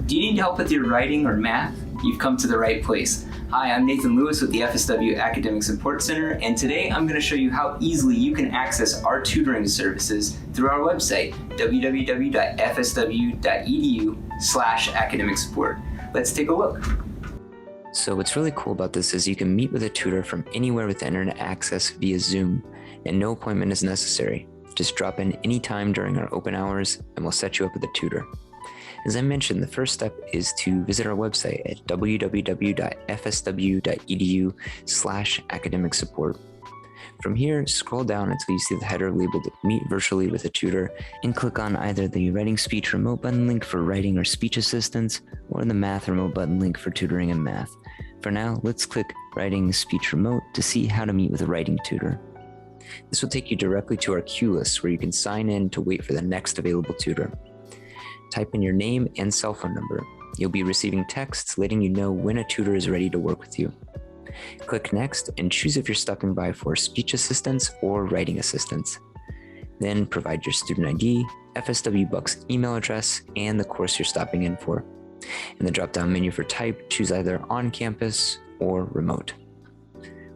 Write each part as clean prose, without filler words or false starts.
Do you need help with your writing or math? You've come to the right place. Hi, I'm Nathan Lewis with the FSW Academic Support Center, and today I'm going to show you how easily you can access our tutoring services through our website, www.fsw.edu/academic support. Let's take a look. So what's really cool about this is you can meet with a tutor from anywhere with internet access via Zoom, and no appointment is necessary. Just drop in anytime during our open hours and we'll set you up with a tutor. As I mentioned, the first step is to visit our website at www.fsw.edu/academic support. From here, scroll down until you see the header labeled Meet Virtually with a Tutor, and click on either the Writing Speech Remote button link for writing or speech assistance, or the Math Remote button link for tutoring and math. For now, let's click Writing Speech Remote to see how to meet with a writing tutor. This will take you directly to our queue list where you can sign in to wait for the next available tutor. Type in your name and cell phone number. You'll be receiving texts letting you know when a tutor is ready to work with you. Click Next and choose if you're stopping by for speech assistance or writing assistance. Then provide your student ID, FSW Bucks email address, and the course you're stopping in for. In the drop-down menu for type, choose either on campus or remote.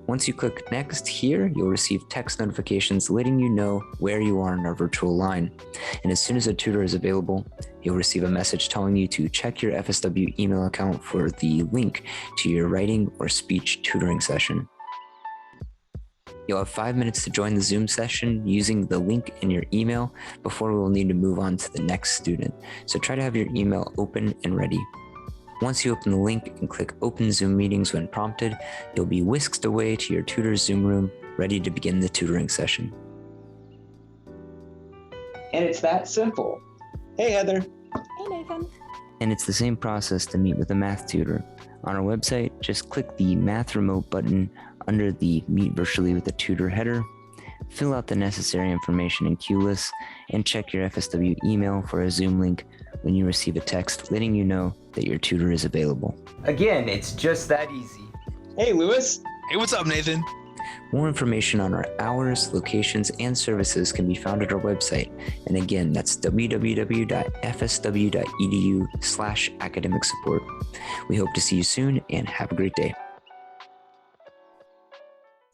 Once you click Next here, you'll receive text notifications letting you know where you are in our virtual line. And as soon as a tutor is available, you'll receive a message telling you to check your FSW email account for the link to your writing or speech tutoring session. You'll have 5 minutes to join the Zoom session using the link in your email before we will need to move on to the next student. So try to have your email open and ready. Once you open the link and click Open Zoom Meetings when prompted, you'll be whisked away to your tutor's Zoom room, ready to begin the tutoring session. And it's that simple. Hey, Heather. Hey, Nathan. And it's the same process to meet with a math tutor. On our website, just click the Math Remote button under the Meet Virtually with a Tutor header, fill out the necessary information in queue lists, and check your FSW email for a Zoom link when you receive a text letting you know that your tutor is available. Again, it's just that easy. Hey, Lewis. Hey, what's up, Nathan? More information on our hours, locations, and services can be found at our website. And again, that's www.fsw.edu/academic support. We hope to see you soon and have a great day.